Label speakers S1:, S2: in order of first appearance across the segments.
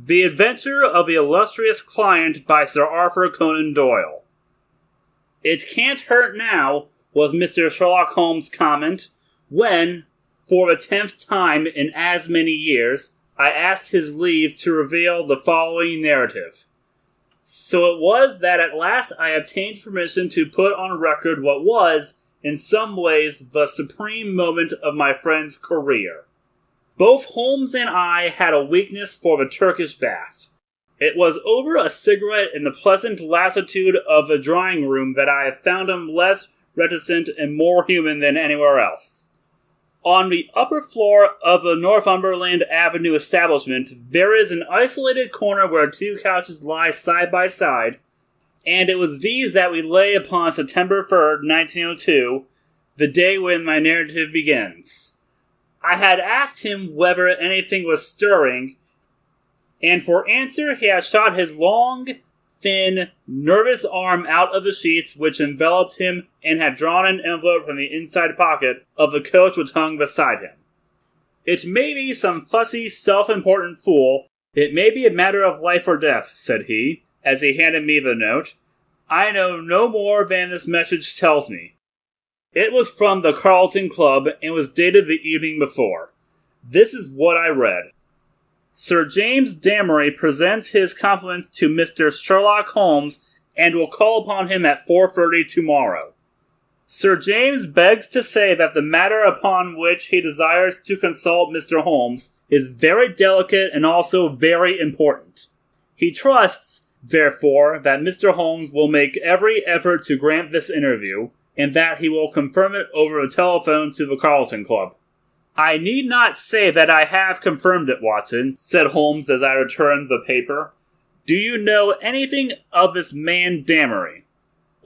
S1: The Adventure of the Illustrious Client by Sir Arthur Conan Doyle. It can't hurt now, was Mr. Sherlock Holmes' comment, when, for the 10th time in as many years, I asked his leave to reveal the following narrative. So it was that at last I obtained permission to put on record what was, in some ways, the supreme moment of my friend's career. Both Holmes and I had a weakness for the Turkish bath. It was over a cigarette in the pleasant lassitude of the drawing room that I have found him less reticent and more human than anywhere else. On the upper floor of the Northumberland Avenue establishment, there is an isolated corner where two couches lie side by side, and it was these that we lay upon September 3rd, 1902, the day when my narrative begins. I had asked him whether anything was stirring, and for answer he had shot his long, thin, nervous arm out of the sheets which enveloped him and had drawn an envelope from the inside pocket of the coat which hung beside him. It may be some fussy, self-important fool. It may be a matter of life or death, said he, as he handed me the note. I know no more than this message tells me. It was from the Carlton Club and was dated the evening before. This is what I read. Sir James Damery presents his compliments to Mr. Sherlock Holmes and will call upon him at 4:30 tomorrow. Sir James begs to say that the matter upon which he desires to consult Mr. Holmes is very delicate and also very important. He trusts, therefore, that Mr. Holmes will make every effort to grant this interview, and that he will confirm it over the telephone to the Carlton Club. I need not say that I have confirmed it, Watson, said Holmes as I returned the paper. Do you know anything of this man Damery?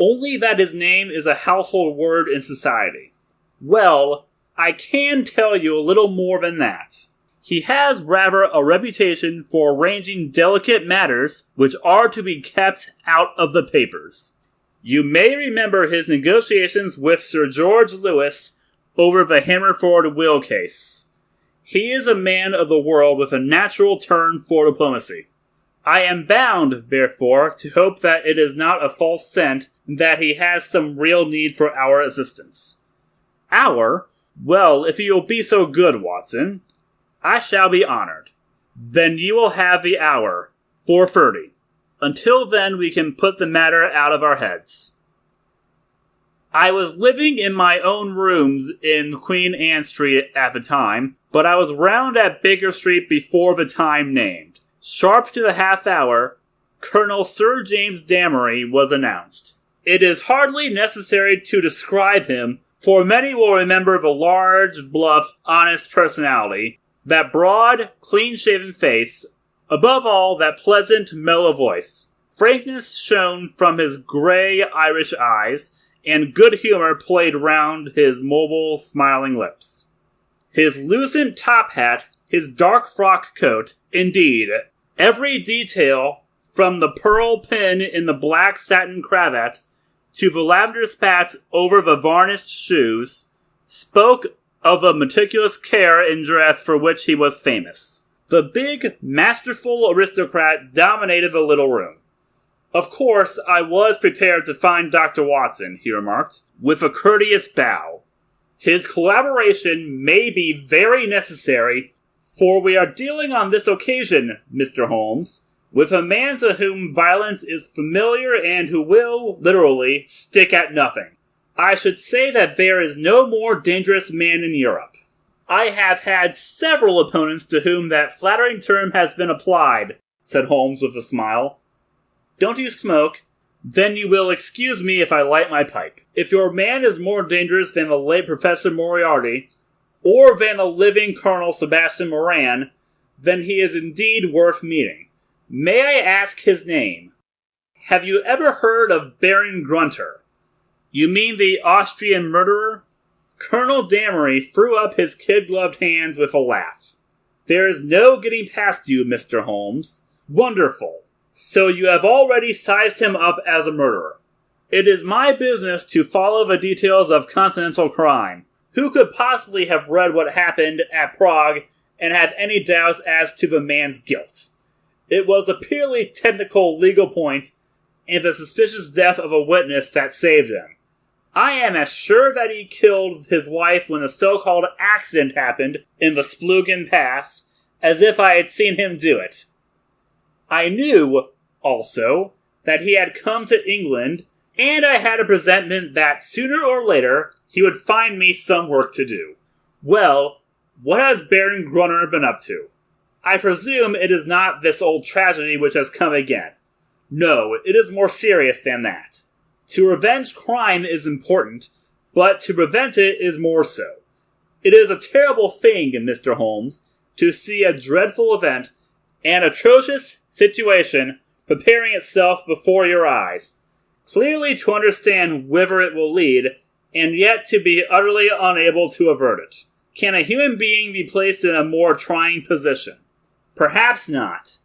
S1: Only that his name is a household word in society. Well, I can tell you a little more than that. He has rather a reputation for arranging delicate matters which are to be kept out of the papers. You may remember his negotiations with Sir George Lewis over the Hammerford will case. He is a man of the world with a natural turn for diplomacy. I am bound, therefore, to hope that it is not a false scent, and that he has some real need for our assistance. Our? Well, if you will be so good, Watson, I shall be honored. Then you will have the hour, 4:30. Until then, we can put the matter out of our heads. I was living in my own rooms in Queen Anne Street at the time, but I was round at Baker Street before the time named. Sharp to the half hour, Colonel Sir James Damery was announced. It is hardly necessary to describe him, for many will remember the large, bluff, honest personality, that broad, clean-shaven face, above all, that pleasant, mellow voice. Frankness shone from his grey Irish eyes, and good humor played round his mobile, smiling lips. His lucent top hat, his dark frock coat, indeed, every detail, from the pearl pin in the black satin cravat to the lavender spats over the varnished shoes, spoke of the meticulous care in dress for which he was famous. The big, masterful aristocrat dominated the little room. Of course, I was prepared to find Dr. Watson, he remarked, with a courteous bow. His collaboration may be very necessary, for we are dealing on this occasion, Mr. Holmes, with a man to whom violence is familiar and who will, literally, stick at nothing. I should say that there is no more dangerous man in Europe. I have had several opponents to whom that flattering term has been applied, said Holmes with a smile. Don't you smoke? Then you will excuse me if I light my pipe. If your man is more dangerous than the late Professor Moriarty, or than the living Colonel Sebastian Moran, then he is indeed worth meeting. May I ask his name? Have you ever heard of Baron Grunter? You mean the Austrian murderer? Colonel Damery threw up his kid-gloved hands with a laugh. There is no getting past you, Mr. Holmes. Wonderful. So you have already sized him up as a murderer. It is my business to follow the details of continental crime. Who could possibly have read what happened at Prague and have any doubts as to the man's guilt? It was the purely technical legal point and the suspicious death of a witness that saved him. I am as sure that he killed his wife when the so-called accident happened in the Splugen Pass as if I had seen him do it. I knew, also, that he had come to England, and I had a presentiment that sooner or later he would find me some work to do. Well, what has Baron Grunner been up to? I presume it is not this old tragedy which has come again. No, it is more serious than that. To revenge crime is important, but to prevent it is more so. It is a terrible thing, Mr. Holmes, to see a dreadful event, an atrocious situation, preparing itself before your eyes, clearly to understand whither it will lead, and yet to be utterly unable to avert it. Can a human being be placed in a more trying position? Perhaps not.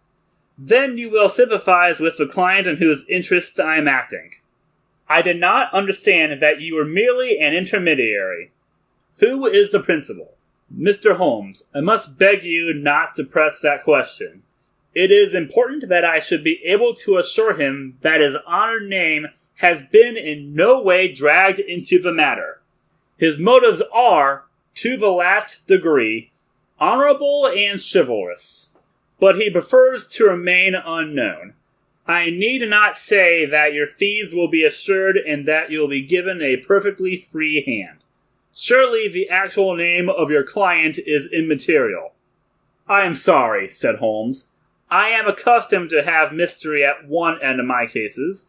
S1: Then you will sympathize with the client in whose interests I am acting. I did not understand that you were merely an intermediary. Who is the principal? Mr. Holmes, I must beg you not to press that question. It is important that I should be able to assure him that his honored name has been in no way dragged into the matter. His motives are, to the last degree, honorable and chivalrous, but he prefers to remain unknown. I need not say that your fees will be assured and that you will be given a perfectly free hand. Surely the actual name of your client is immaterial. I am sorry, said Holmes. I am accustomed to have mystery at one end of my cases,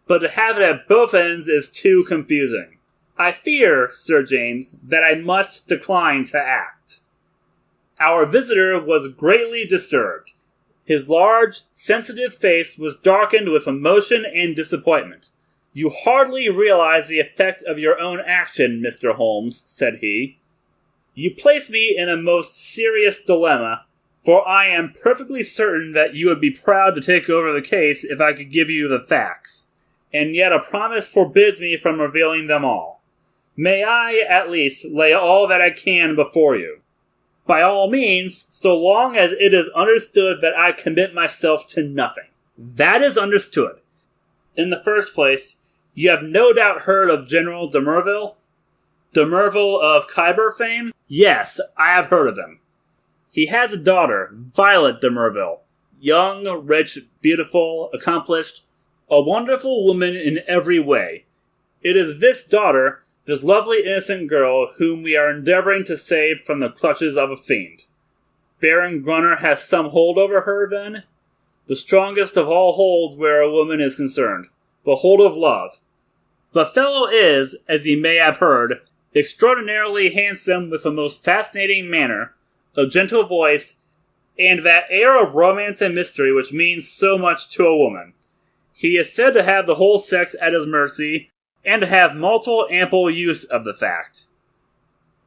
S1: but to have it at both ends is too confusing. I fear, Sir James, that I must decline to act. Our visitor was greatly disturbed. His large, sensitive face was darkened with emotion and disappointment. You hardly realize the effect of your own action, Mr. Holmes, said he. You place me in a most serious dilemma, for I am perfectly certain that you would be proud to take over the case if I could give you the facts, and yet a promise forbids me from revealing them all. May I, at least, lay all that I can before you? By all means, so long as it is understood that I commit myself to nothing. That is understood. In the first place, you have no doubt heard of General de Merville? De Merville of Khyber fame? Yes, I have heard of him. He has a daughter, Violet de Merville. Young, rich, beautiful, accomplished, a wonderful woman in every way. It is this daughter, this lovely innocent girl, whom we are endeavoring to save from the clutches of a fiend. Baron Grunner has some hold over her, then? The strongest of all holds where a woman is concerned. The hold of love. The fellow is, as you may have heard, extraordinarily handsome with a most fascinating manner, a gentle voice, and that air of romance and mystery which means so much to a woman. He is said to have the whole sex at his mercy, and to have multiple ample use of the fact.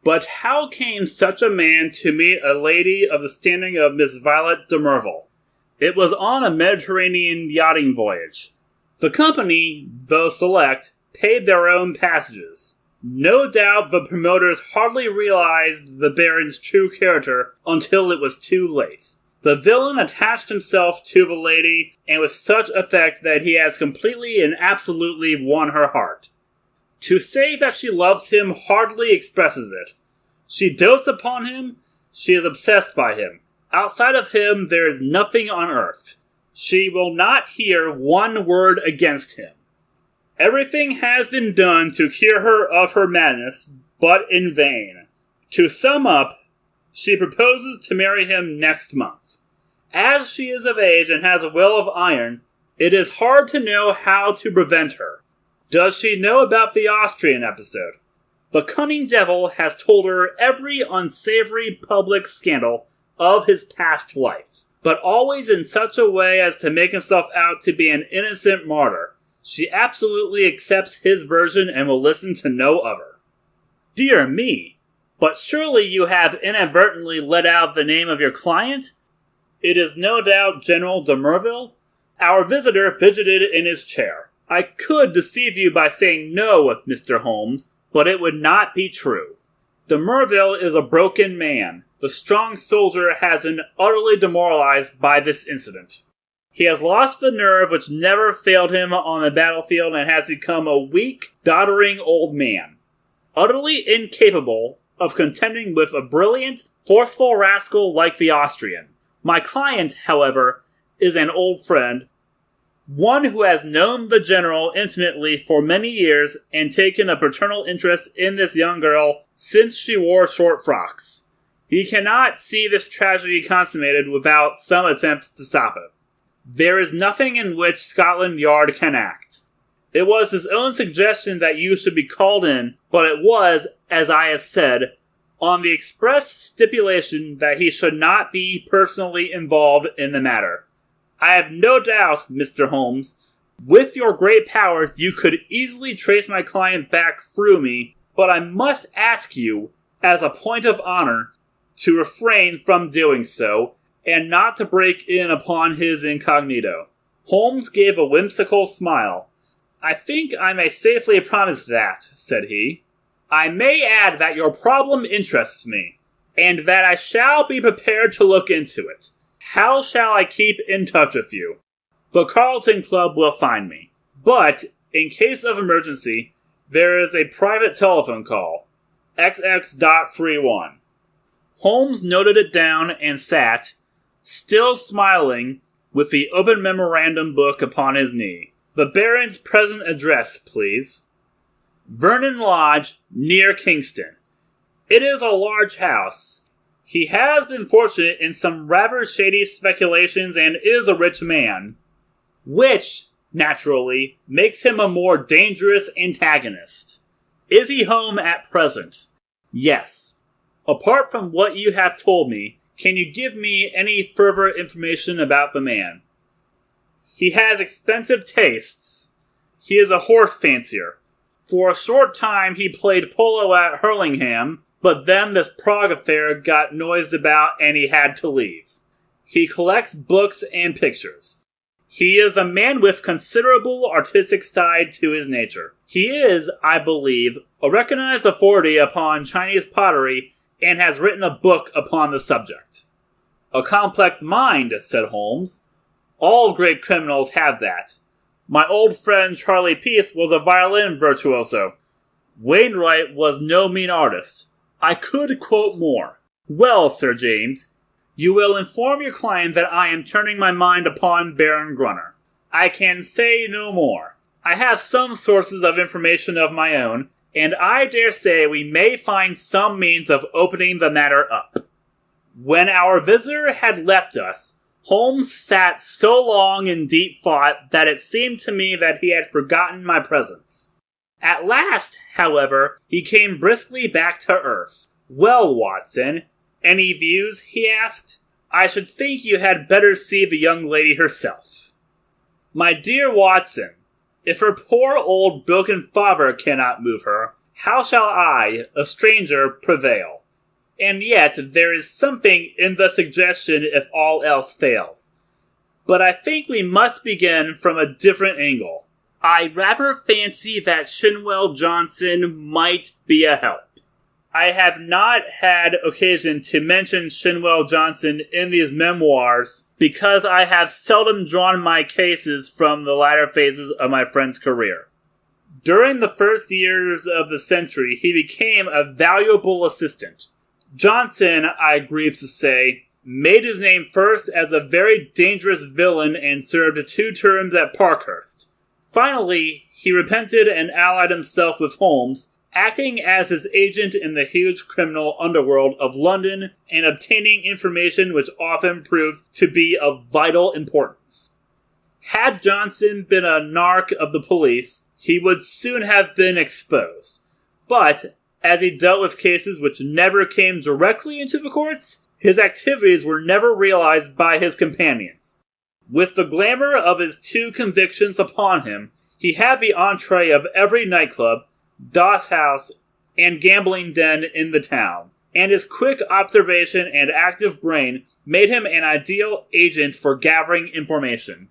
S1: But how came such a man to meet a lady of the standing of Miss Violet de Merville? It was on a Mediterranean yachting voyage. The company, though select, paid their own passages. No doubt the promoters hardly realized the Baron's true character until it was too late. The villain attached himself to the lady, and with such effect that he has completely and absolutely won her heart. To say that she loves him hardly expresses it. She dotes upon him, she is obsessed by him. Outside of him there is nothing on earth. She will not hear one word against him. Everything has been done to cure her of her madness, but in vain. To sum up, she proposes to marry him next month. As she is of age and has a will of iron, it is hard to know how to prevent her. Does she know about the Austrian episode? The cunning devil has told her every unsavory public scandal of his past life, but always in such a way as to make himself out to be an innocent martyr. She absolutely accepts his version and will listen to no other. Dear me, but surely you have inadvertently let out the name of your client? It is no doubt General de Merville. Our visitor fidgeted in his chair. I could deceive you by saying no, Mr. Holmes, but it would not be true. De Merville is a broken man. The strong soldier has been utterly demoralized by this incident. He has lost the nerve which never failed him on the battlefield and has become a weak, doddering old man, utterly incapable of contending with a brilliant, forceful rascal like the Austrian. My client, however, is an old friend, one who has known the general intimately for many years and taken a paternal interest in this young girl since she wore short frocks. He cannot see this tragedy consummated without some attempt to stop it. There is nothing in which Scotland Yard can act. It was his own suggestion that you should be called in, but it was, as I have said, on the express stipulation that he should not be personally involved in the matter. I have no doubt, Mr. Holmes, with your great powers you could easily trace my client back through me, but I must ask you, as a point of honor, to refrain from doing so, and not to break in upon his incognito. Holmes gave a whimsical smile. I think I may safely promise that, said he. I may add that your problem interests me, and that I shall be prepared to look into it. How shall I keep in touch with you? The Carlton Club will find me. But, in case of emergency, there is a private telephone call. XX.31. Holmes noted it down and sat, still smiling, with the open memorandum book upon his knee. The Baron's present address, please. Vernon Lodge, near Kingston. It is a large house. He has been fortunate in some rather shady speculations and is a rich man, which, naturally, makes him a more dangerous antagonist. Is he home at present? Yes. Apart from what you have told me, can you give me any further information about the man? He has expensive tastes. He is a horse fancier. For a short time he played polo at Hurlingham, but then this Prague affair got noised about and he had to leave. He collects books and pictures. He is a man with considerable artistic side to his nature. He is, I believe, a recognized authority upon Chinese pottery and has written a book upon the subject. A complex mind, said Holmes. All great criminals have that. My old friend Charlie Peace was a violin virtuoso. Wainwright was no mean artist. I could quote more. Well, Sir James, you will inform your client that I am turning my mind upon Baron Grunner. I can say no more. I have some sources of information of my own, and I dare say we may find some means of opening the matter up. When our visitor had left us, Holmes sat so long in deep thought that it seemed to me that he had forgotten my presence. At last, however, he came briskly back to earth. Well, Watson, any views? He asked. I should think you had better see the young lady herself. My dear Watson, if her poor old broken father cannot move her, how shall I, a stranger, prevail? And yet there is something in the suggestion if all else fails. But I think we must begin from a different angle. I rather fancy that Shinwell Johnson might be a help. I have not had occasion to mention Shinwell Johnson in these memoirs because I have seldom drawn my cases from the latter phases of my friend's career. During the first years of the century, he became a valuable assistant. Johnson, I grieve to say, made his name first as a very dangerous villain and served 2 terms at Parkhurst. Finally, he repented and allied himself with Holmes, acting as his agent in the huge criminal underworld of London and obtaining information which often proved to be of vital importance. Had Johnson been a narc of the police, he would soon have been exposed. But, as he dealt with cases which never came directly into the courts, his activities were never realized by his companions. With the glamour of his 2 convictions upon him, he had the entree of every nightclub, doss house, and gambling den in the town, and his quick observation and active brain made him an ideal agent for gathering information.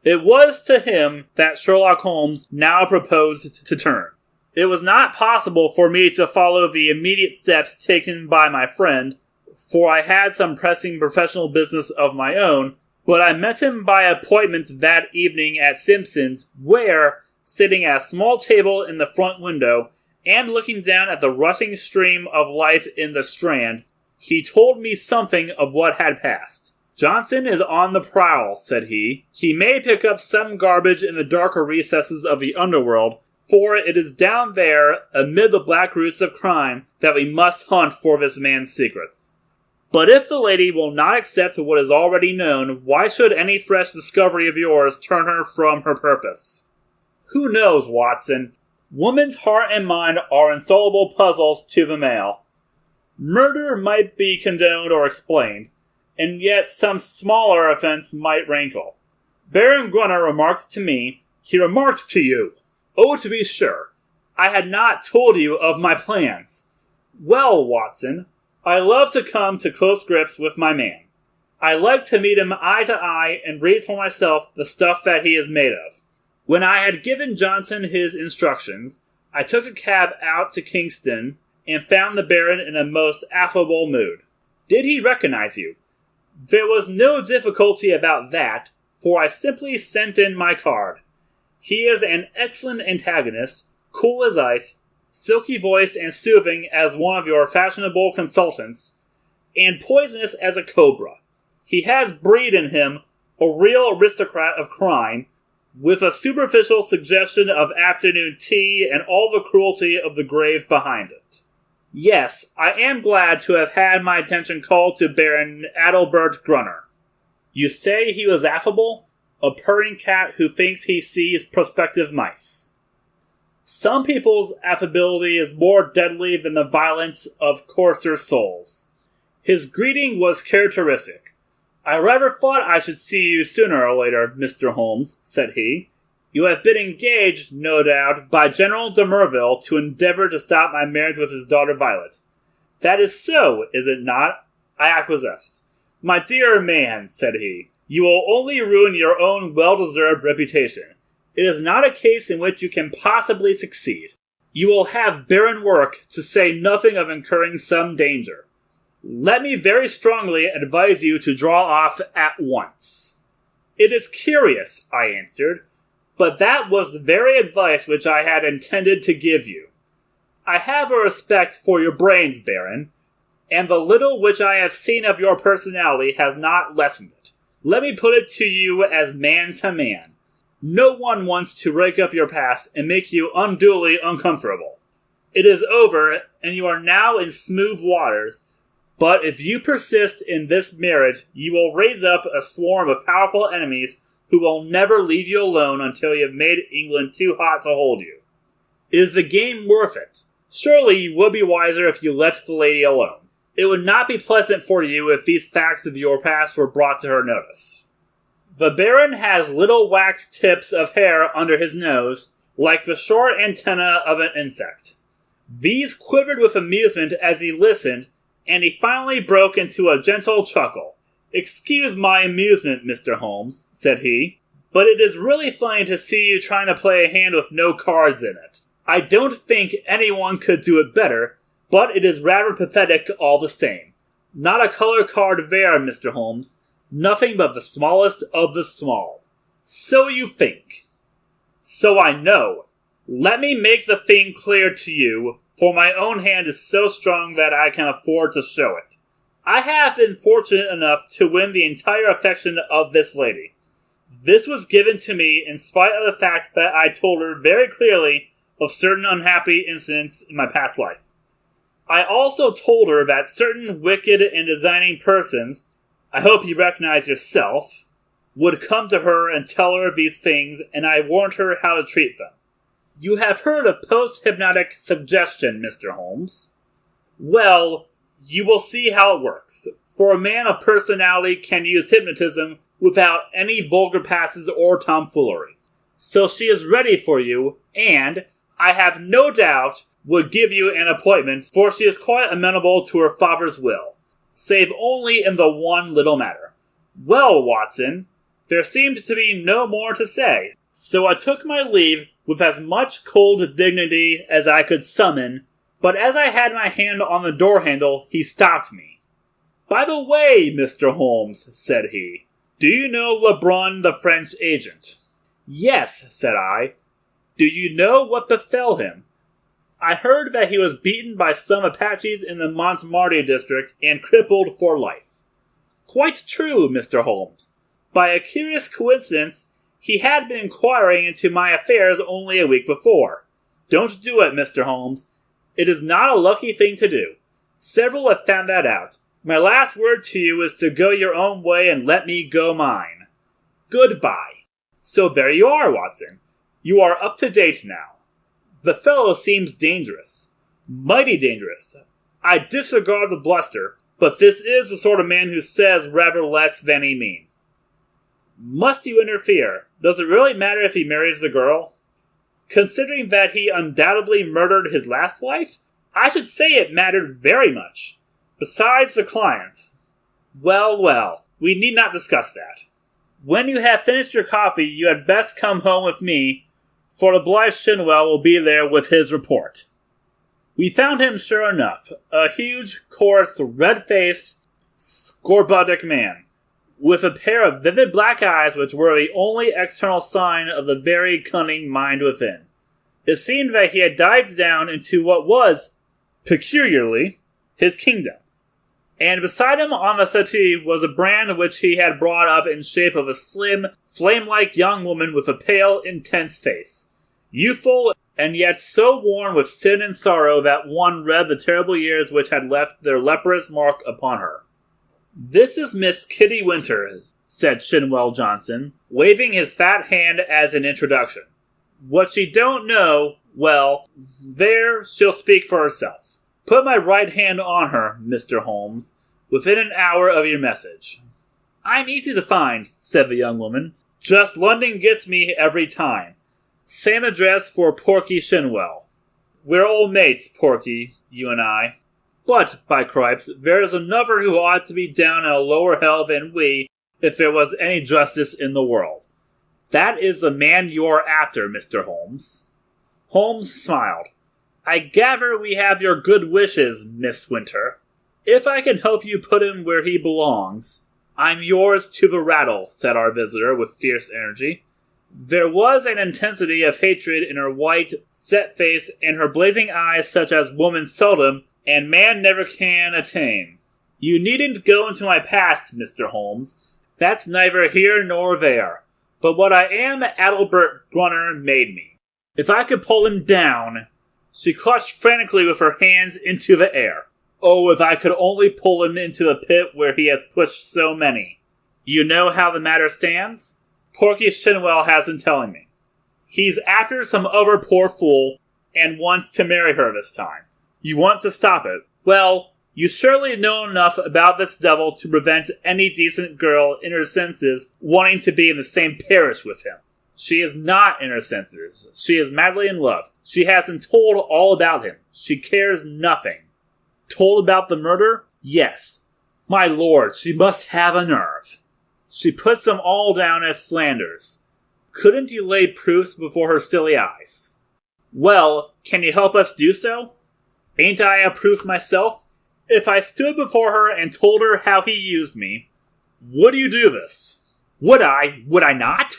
S1: It was to him that Sherlock Holmes now proposed to turn. It was not possible for me to follow the immediate steps taken by my friend, for I had some pressing professional business of my own, but I met him by appointment that evening at Simpson's, where, sitting at a small table in the front window, and looking down at the rushing stream of life in the Strand, he told me something of what had passed. "Johnson is on the prowl," said he. "He may pick up some garbage in the darker recesses of the underworld, for it is down there, amid the black roots of crime, that we must hunt for this man's secrets. But if the lady will not accept what is already known, why should any fresh discovery of yours turn her from her purpose? Who knows, Watson? Woman's heart and mind are insoluble puzzles to the male. Murder might be condoned or explained, and yet some smaller offense might rankle. Baron Grunner remarked to me, he remarked to you. Oh, to be sure, I had not told you of my plans. Well, Watson, I love to come to close grips with my man. I like to meet him eye to eye and read for myself the stuff that he is made of. When I had given Johnson his instructions, I took a cab out to Kingston and found the Baron in a most affable mood. Did he recognize you? There was no difficulty about that, for I simply sent in my card. He is an excellent antagonist, cool as ice, silky-voiced and soothing as one of your fashionable consultants, and poisonous as a cobra. He has breed in him a real aristocrat of crime, with a superficial suggestion of afternoon tea and all the cruelty of the grave behind it. Yes, I am glad to have had my attention called to Baron Adalbert Grunner. You say he was affable? A purring cat who thinks he sees prospective mice. Some people's affability is more deadly than the violence of coarser souls. His greeting was characteristic. I rather thought I should see you sooner or later, Mr. Holmes, said he. You have been engaged, no doubt, by General de Merville to endeavor to stop my marriage with his daughter Violet. That is so, is it not? I acquiesced. My dear man, said he, you will only ruin your own well-deserved reputation. It is not a case in which you can possibly succeed. You will have barren work, to say nothing of incurring some danger. Let me very strongly advise you to draw off at once. It is curious, I answered, but that was the very advice which I had intended to give you. I have a respect for your brains, Baron, and the little which I have seen of your personality has not lessened it. Let me put it to you as man to man. No one wants to rake up your past and make you unduly uncomfortable. It is over, and you are now in smooth waters, but if you persist in this marriage, you will raise up a swarm of powerful enemies who will never leave you alone until you have made England too hot to hold you. Is the game worth it? Surely you would be wiser if you left the lady alone. It would not be pleasant for you if these facts of your past were brought to her notice. The Baron has little wax tips of hair under his nose, like the short antennae of an insect. These quivered with amusement as he listened, and he finally broke into a gentle chuckle. Excuse my amusement, Mr. Holmes, said he, but it is really funny to see you trying to play a hand with no cards in it. I don't think anyone could do it better, but it is rather pathetic all the same. Not a color card there, Mr. Holmes. Nothing but the smallest of the small. So you think. So I know. Let me make the thing clear to you, for my own hand is so strong that I can afford to show it. I have been fortunate enough to win the entire affection of this lady. This was given to me in spite of the fact that I told her very clearly of certain unhappy incidents in my past life. I also told her that certain wicked and designing persons, I hope you recognize yourself, would come to her and tell her these things, and I warned her how to treat them. You have heard of post-hypnotic suggestion, Mr. Holmes. Well, you will see how it works, for a man of personality can use hypnotism without any vulgar passes or tomfoolery. So she is ready for you, and, I have no doubt, would give you an appointment, for she is quite amenable to her father's will, save only in the one little matter. Well, Watson, there seemed to be no more to say, so I took my leave with as much cold dignity as I could summon, but as I had my hand on the door handle, he stopped me. By the way, Mr. Holmes, said he, Do you know Lebrun, the French agent? Yes, said I. Do you know what befell him? I heard that he was beaten by some Apaches in the Montmartre district and crippled for life. Quite true, Mr. Holmes. By a curious coincidence, he had been inquiring into my affairs only a week before. Don't do it, Mr. Holmes. It is not a lucky thing to do. Several have found that out. My last word to you is to go your own way and let me go mine. Goodbye. So there you are, Watson. You are up to date now. The fellow seems dangerous. Mighty dangerous. I disregard the bluster, but this is the sort of man who says rather less than he means. Must you interfere? Does it really matter if he marries the girl? Considering that he undoubtedly murdered his last wife, I should say it mattered very much. Besides the client. Well, we need not discuss that. When you have finished your coffee, you had best come home with me, for the blithe Shinwell will be there with his report. We found him sure enough, a huge, coarse, red-faced, scorbutic man, with a pair of vivid black eyes which were the only external sign of the very cunning mind within. It seemed that he had dived down into what was, peculiarly, his kingdom. And beside him on the settee was a brand which he had brought up in shape of a slim, flame-like young woman with a pale, intense face. Youthful, and yet so worn with sin and sorrow that one read the terrible years which had left their leprous mark upon her. "This is Miss Kitty Winter," said Shinwell Johnson, waving his fat hand as an introduction. "What she don't know, well, there, she'll speak for herself. Put my right hand on her, Mr. Holmes, within an hour of your message." "I'm easy to find," said the young woman. "Just London gets me every time. Same address for Porky Shinwell. We're old mates, Porky, you and I. But, by cripes, there is another who ought to be down in a lower hell than we, if there was any justice in the world. That is the man you're after, Mr. Holmes." Holmes smiled. "I gather we have your good wishes, Miss Winter. If I can help you put him where he belongs, I'm yours to the rattle," said our visitor with fierce energy. There was an intensity of hatred in her white, set face and her blazing eyes such as woman seldom and man never can attain. "You needn't go into my past, Mr. Holmes. That's neither here nor there. But what I am, Adelbert Grunner made me. If I could pull him down—" She clutched frantically with her hands into the air. "Oh, if I could only pull him into the pit where he has pushed so many. You know how the matter stands? Porky Shinwell has been telling me. He's after some other poor fool, and wants to marry her this time. You want to stop it. Well, you surely know enough about this devil to prevent any decent girl in her senses wanting to be in the same parish with him. She is not in her senses. She is madly in love. She has been told all about him. She cares nothing. Told about the murder? Yes. My lord, she must have a nerve. She puts them all down as slanders. Couldn't you lay proofs before her silly eyes? Well, can you help us do so? Ain't I a proof myself? If I stood before her and told her how he used me, would you do this? Would I? Would I not?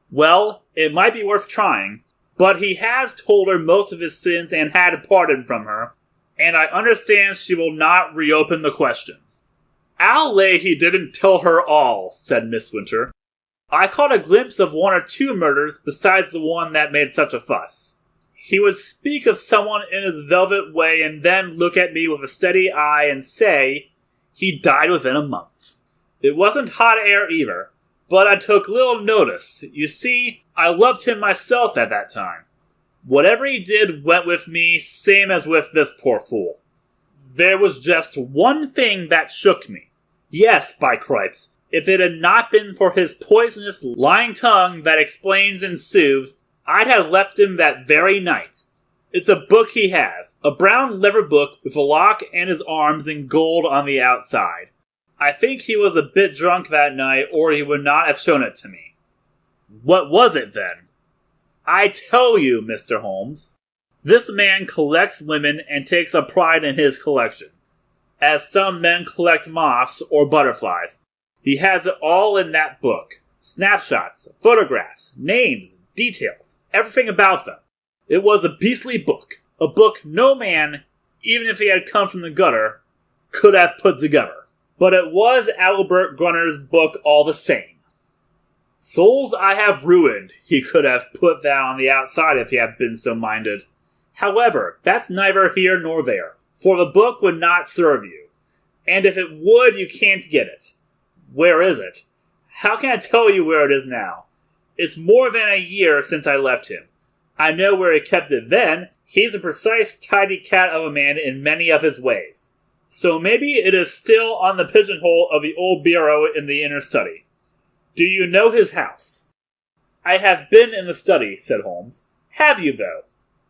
S1: Well, it might be worth trying, but he has told her most of his sins and had a pardon from her, and I understand she will not reopen the question. I'll lay he didn't tell her all, said Miss Winter. I caught a glimpse of one or two murders besides the one that made such a fuss. He would speak of someone in his velvet way and then look at me with a steady eye and say, he died within a month. It wasn't hot air either, but I took little notice. You see, I loved him myself at that time. Whatever he did went with me, same as with this poor fool. There was just one thing that shook me. Yes, by cripes, if it had not been for his poisonous, lying tongue that explains and soothes, I'd have left him that very night. It's a book he has, a brown leather book with a lock and his arms in gold on the outside. I think he was a bit drunk that night, or he would not have shown it to me. What was it, then? I tell you, Mr. Holmes, this man collects women and takes a pride in his collection, as some men collect moths or butterflies. He has it all in that book. Snapshots, photographs, names, details, everything about them. It was a beastly book. A book no man, even if he had come from the gutter, could have put together. But it was Albert Grunner's book all the same. Souls I have ruined, he could have put that on the outside if he had been so minded. However, that's neither here nor there, for the book would not serve you. And if it would, you can't get it. Where is it? How can I tell you where it is now? It's more than a year since I left him. I know where he kept it then. He's a precise, tidy cat of a man in many of his ways. So maybe it is still on the pigeonhole of the old bureau in the inner study. Do you know his house? I have been in the study, said Holmes. Have you, though?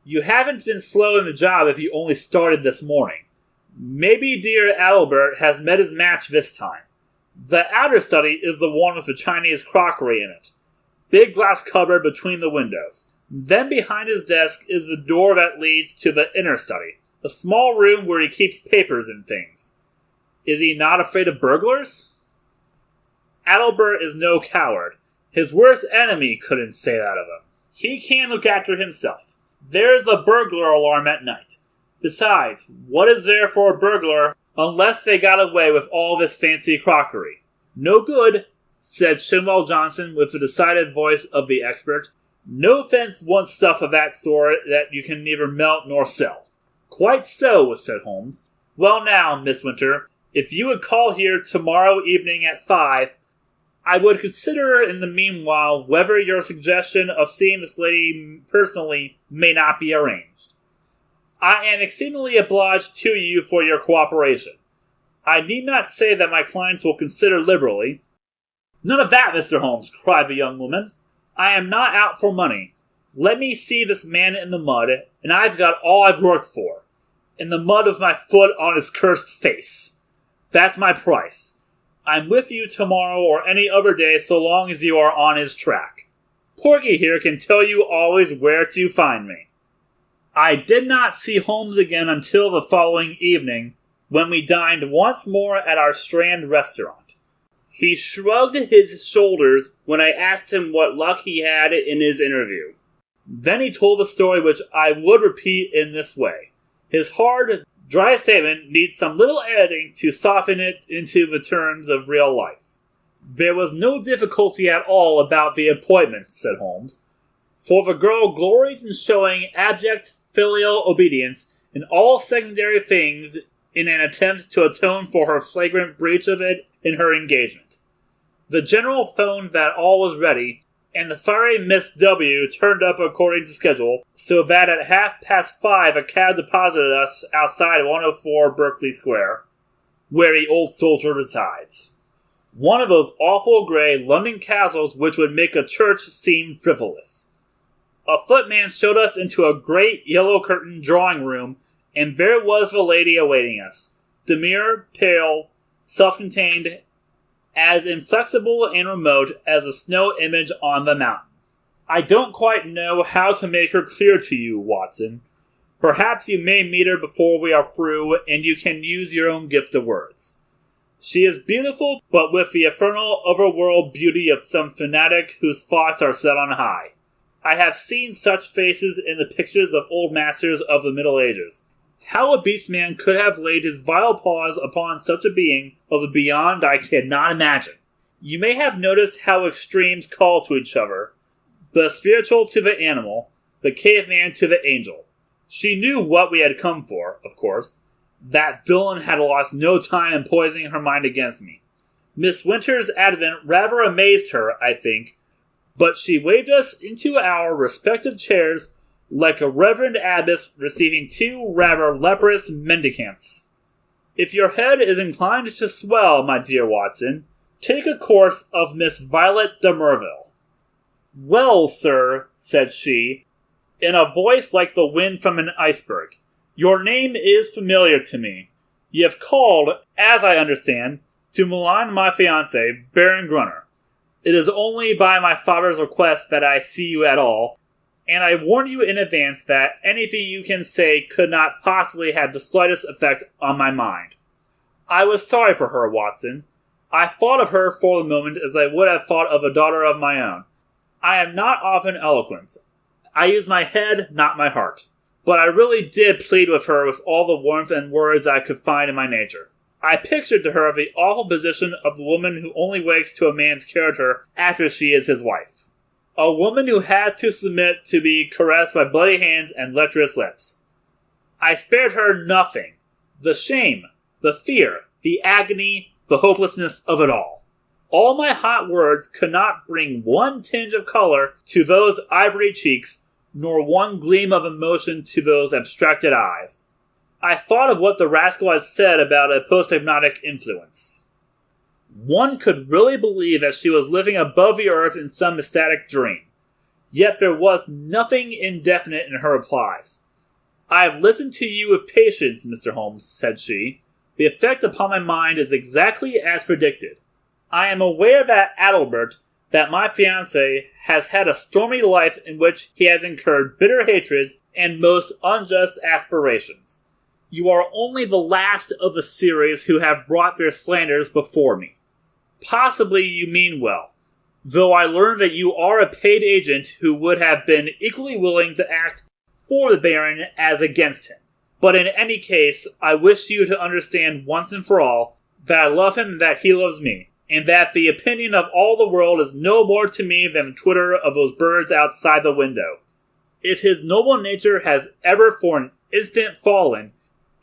S1: You haven't been slow in the job if you only started this morning. Maybe dear Albert has met his match this time. The outer study is the one with the Chinese crockery in it. Big glass cupboard between the windows. Then behind his desk is the door that leads to the inner study, a small room where he keeps papers and things. Is he not afraid of burglars? Albert is no coward. His worst enemy couldn't say that of him. He can look after himself. There's the burglar alarm at night. Besides, what is there for a burglar unless they got away with all this fancy crockery? No good, said Shinwell Johnson with the decided voice of the expert. No fence wants stuff of that sort that you can neither melt nor sell. Quite so, said Holmes. Well now, Miss Winter, if you would call here tomorrow evening at 5, I would consider in the meanwhile whether your suggestion of seeing this lady personally may not be arranged. I am exceedingly obliged to you for your cooperation. I need not say that my clients will consider liberally. None of that, Mr. Holmes, cried the young woman. I am not out for money. Let me see this man in the mud, and I've got all I've worked for. In the mud with my foot on his cursed face. That's my price. I'm with you tomorrow or any other day so long as you are on his track. Porky here can tell you always where to find me. I did not see Holmes again until the following evening, when we dined once more at our Strand restaurant. He shrugged his shoulders when I asked him what luck he had in his interview. Then he told a story which I would repeat in this way. His hard, dry statement needs some little editing to soften it into the terms of real life. There was no difficulty at all about the appointment, said Holmes, for the girl glories in showing abject filial obedience in all secondary things in an attempt to atone for her flagrant breach of it in her engagement. The general phoned that all was ready, and the fiery Miss W. turned up according to schedule, so that at 5:30 a cab deposited us outside 104 Berkeley Square, where the old soldier resides. One of those awful grey London castles which would make a church seem frivolous. A footman showed us into a great yellow-curtained drawing-room, and there was the lady awaiting us, demure, pale, self-contained, as inflexible and remote as a snow image on the mountain. I don't quite know how to make her clear to you, Watson. Perhaps you may meet her before we are through, and you can use your own gift of words. She is beautiful, but with the infernal overworld beauty of some fanatic whose thoughts are set on high. I have seen such faces in the pictures of old masters of the Middle Ages. How a beastman could have laid his vile paws upon such a being of the beyond I cannot imagine. You may have noticed how extremes call to each other, the spiritual to the animal, the caveman to the angel. She knew what we had come for, of course. That villain had lost no time in poisoning her mind against me. Miss Winter's advent rather amazed her, I think, but she waved us into our respective chairs like a reverend abbess receiving two rather leprous mendicants. If your head is inclined to swell, my dear Watson, take a course of Miss Violet de Merville. Well, sir, said she, in a voice like the wind from an iceberg, your name is familiar to me. You have called, as I understand, to malign my fiancé, Baron Grunner. It is only by my father's request that I see you at all, and I warn you in advance that anything you can say could not possibly have the slightest effect on my mind. I was sorry for her, Watson. I thought of her for the moment as I would have thought of a daughter of my own. I am not often eloquent. I use my head, not my heart. But I really did plead with her with all the warmth and words I could find in my nature. I pictured to her the awful position of the woman who only wakes to a man's character after she is his wife. A woman who has to submit to be caressed by bloody hands and lecherous lips. I spared her nothing. The shame, the fear, the agony, the hopelessness of it all. All my hot words could not bring one tinge of color to those ivory cheeks, nor one gleam of emotion to those abstracted eyes. I thought of what the rascal had said about a post-hypnotic influence. One could really believe that she was living above the earth in some ecstatic dream. Yet there was nothing indefinite in her replies. "I have listened to you with patience, Mr. Holmes," said she. "The effect upon my mind is exactly as predicted. I am aware that Adalbert, that my fiancé, has had a stormy life in which he has incurred bitter hatreds and most unjust aspirations. You are only the last of the series who have brought their slanders before me. Possibly you mean well, though I learn that you are a paid agent who would have been equally willing to act for the Baron as against him. But in any case, I wish you to understand once and for all that I love him and that he loves me, and that the opinion of all the world is no more to me than the twitter of those birds outside the window. If his noble nature has ever for an instant fallen,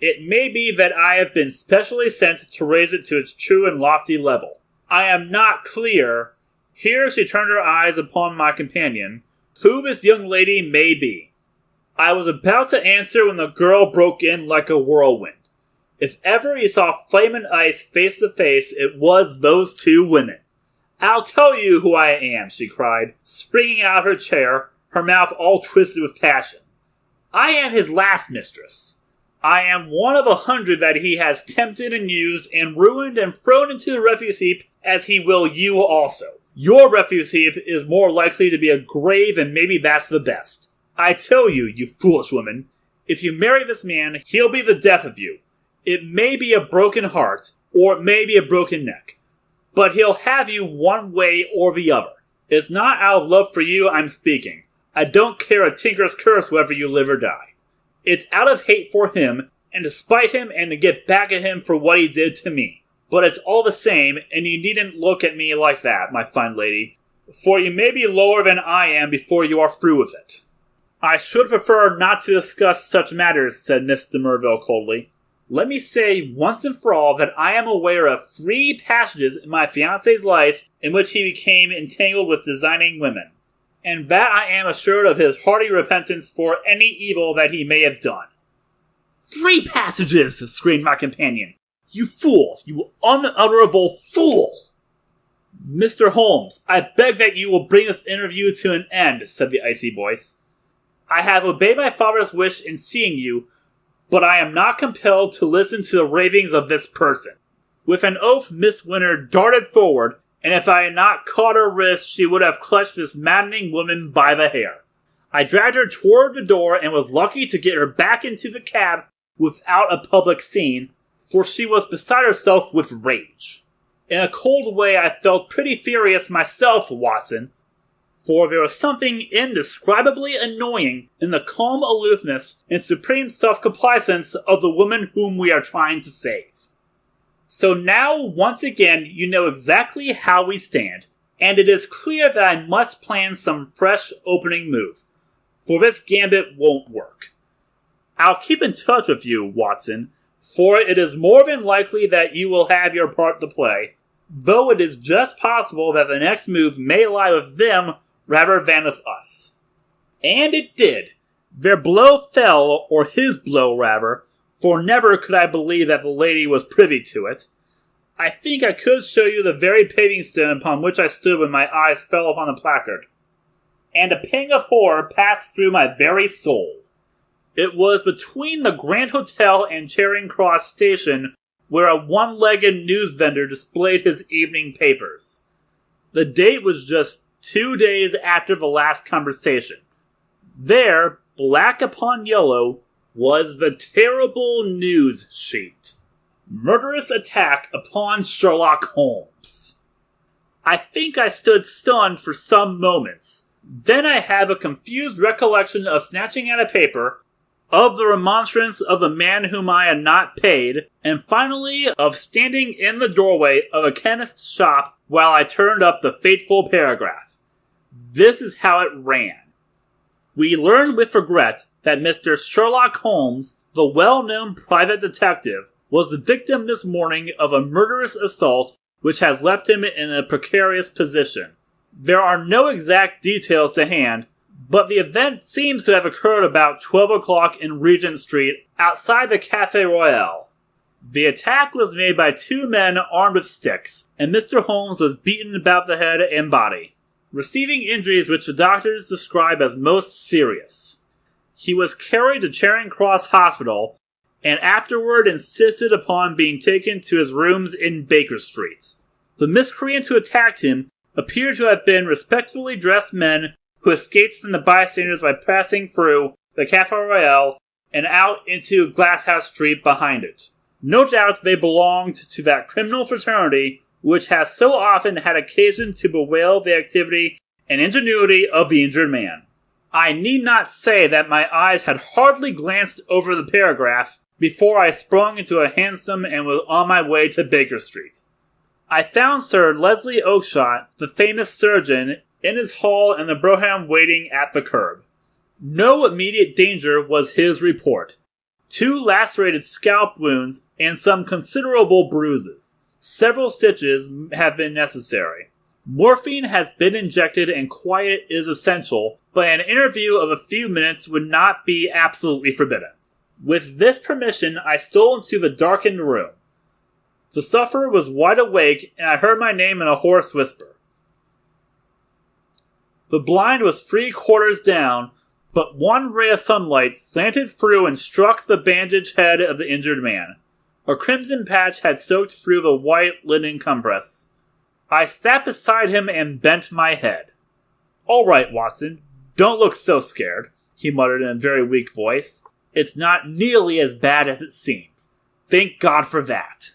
S1: it may be that I have been specially sent to raise it to its true and lofty level. I am not clear," here she turned her eyes upon my companion, "who this young lady may be." I was about to answer when the girl broke in like a whirlwind. If ever you saw flame and ice face to face, it was those two women. "I'll tell you who I am," she cried, springing out of her chair, her mouth all twisted with passion. "I am his last mistress. I am one of 100 that he has tempted and used and ruined and thrown into the refuse heap, as he will you also. Your refuse heap is more likely to be a grave, and maybe that's the best. I tell you, you foolish woman, if you marry this man, he'll be the death of you. It may be a broken heart, or it may be a broken neck, but he'll have you one way or the other. It's not out of love for you I'm speaking. I don't care a tinker's curse whether you live or die. It's out of hate for him, and to spite him and to get back at him for what he did to me. But it's all the same, and you needn't look at me like that, my fine lady, for you may be lower than I am before you are through with it." "I should prefer not to discuss such matters," said Miss de Merville coldly. "Let me say once and for all that I am aware of 3 passages in my fiancé's life in which he became entangled with designing women, and that I am assured of his hearty repentance for any evil that he may have done." "3 passages!" screamed my companion. "You fool! You unutterable fool!" "Mr. Holmes, I beg that you will bring this interview to an end," said the icy voice. "I have obeyed my father's wish in seeing you, but I am not compelled to listen to the ravings of this person." With an oath, Miss Winter darted forward, and if I had not caught her wrist, she would have clutched this maddening woman by the hair. I dragged her toward the door and was lucky to get her back into the cab without a public scene, for she was beside herself with rage. In a cold way, I felt pretty furious myself, Watson, for there was something indescribably annoying in the calm aloofness and supreme self-complacence of the woman whom we are trying to save. So now, once again, you know exactly how we stand, and it is clear that I must plan some fresh opening move, for this gambit won't work. I'll keep in touch with you, Watson, for it is more than likely that you will have your part to play, though it is just possible that the next move may lie with them rather than with us. And it did. Their blow fell, or his blow rather, for never could I believe that the lady was privy to it. I think I could show you the very paving stone upon which I stood when my eyes fell upon the placard, and a pang of horror passed through my very soul. It was between the Grand Hotel and Charing Cross Station, where a one-legged news vendor displayed his evening papers. The date was just 2 days after the last conversation. There, black upon yellow, was the terrible news sheet. Murderous attack upon Sherlock Holmes. I think I stood stunned for some moments. Then I have a confused recollection of snatching at a paper, of the remonstrance of the man whom I had not paid, and finally of standing in the doorway of a chemist's shop while I turned up the fateful paragraph. This is how it ran. We learn with regret that Mr. Sherlock Holmes, the well-known private detective, was the victim this morning of a murderous assault which has left him in a precarious position. There are no exact details to hand, but the event seems to have occurred about 12 o'clock in Regent Street, outside the Café Royal. The attack was made by two men armed with sticks, and Mr. Holmes was beaten about the head and body, receiving injuries which the doctors describe as most serious. He was carried to Charing Cross Hospital, and afterward insisted upon being taken to his rooms in Baker Street. The miscreants who attacked him appear to have been respectably dressed men who escaped from the bystanders by passing through the Café Royal and out into Glasshouse Street behind it. No doubt they belonged to that criminal fraternity which has so often had occasion to bewail the activity and ingenuity of the injured man. I need not say that my eyes had hardly glanced over the paragraph before I sprung into a hansom and was on my way to Baker Street. I found Sir Leslie Oakshott, the famous surgeon, in his hall and the brougham waiting at the curb. No immediate danger was his report. 2 lacerated scalp wounds and some considerable bruises. Several stitches have been necessary. Morphine has been injected and quiet is essential, but an interview of a few minutes would not be absolutely forbidden. With this permission, I stole into the darkened room. The sufferer was wide awake, and I heard my name in a hoarse whisper. The blind was 3/4 down, but one ray of sunlight slanted through and struck the bandaged head of the injured man. A crimson patch had soaked through the white linen compress. I sat beside him and bent my head. "All right, Watson, don't look so scared," he muttered in a very weak voice. "It's not nearly as bad as it seems. Thank God for that.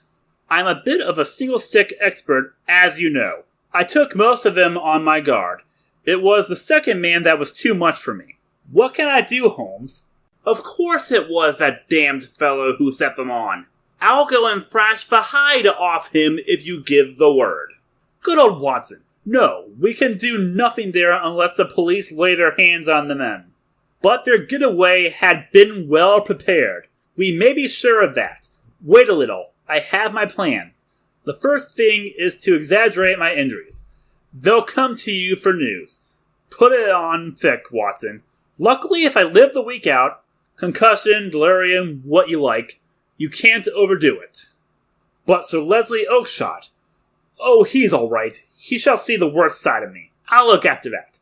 S1: I'm a bit of a single-stick expert, as you know. I took most of them on my guard. It was the second man that was too much for me. What can I do, Holmes? Of course it was that damned fellow who set them on. I'll go and thrash the hide off him if you give the word." "Good old Watson. No, we can do nothing there unless the police lay their hands on the men. But their getaway had been well prepared. We may be sure of that. Wait a little. I have my plans. The first thing is to exaggerate my injuries. They'll come to you for news. Put it on thick, Watson. Luckily, if I live the week out, concussion, delirium, what you like, you can't overdo it. But Sir Leslie Oakshott, oh, he's all right. He shall see the worst side of me. I'll look after that.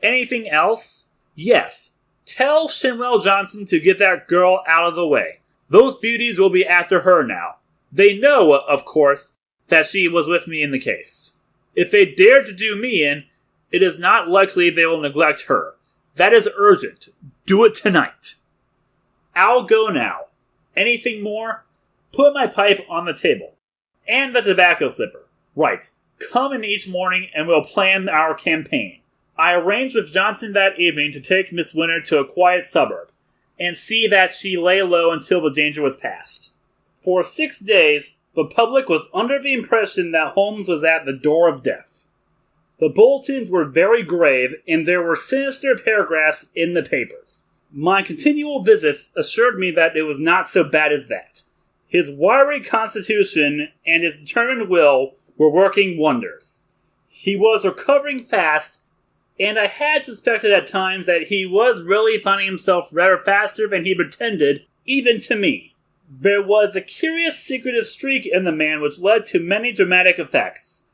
S1: Anything else? Yes. Tell Shinwell Johnson to get that girl out of the way. Those beauties will be after her now. They know, of course, that she was with me in the case. If they dare to do me in, it is not likely they will neglect her. That is urgent. Do it tonight. I'll go now. Anything more? Put my pipe on the table. And the tobacco slipper. Right. Come in each morning and we'll plan our campaign. I arranged with Johnson that evening to take Miss Winter to a quiet suburb, and see that she lay low until the danger was past. For 6 days, the public was under the impression that Holmes was at the door of death. The bulletins were very grave, and there were sinister paragraphs in the papers. My continual visits assured me that it was not so bad as that. His wiry constitution and his determined will were working wonders. He was recovering fast, and I had suspected at times that he was really finding himself rather faster than he pretended, even to me. There was a curious secretive streak in the man which led to many dramatic effects,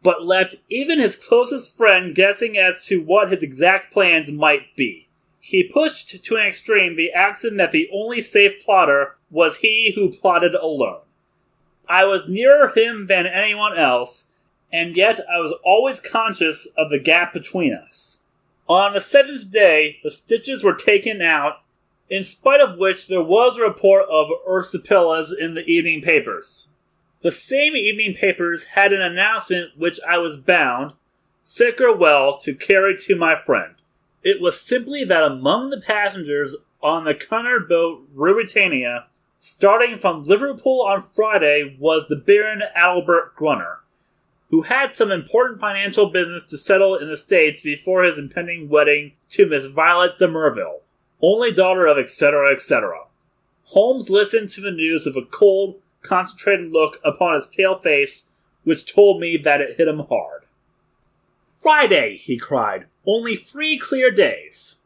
S1: but left even his closest friend guessing as to what his exact plans might be. He pushed to an extreme the axiom that the only safe plotter was he who plotted alone. I was nearer him than anyone else, and yet I was always conscious of the gap between us. On the 7th day, the stitches were taken out, in spite of which there was a report of ursipillas in the evening papers. The same evening papers had an announcement which I was bound, sick or well, to carry to my friend. It was simply that among the passengers on the Cunard boat Ruritania, starting from Liverpool on Friday, was the Baron Adalbert Grunner, who had some important financial business to settle in the States before his impending wedding to Miss Violet de Merville, only daughter of etc., etc. Holmes listened to the news with a cold, concentrated look upon his pale face, which told me that it hit him hard. "Friday," he cried. "Only 3 clear days.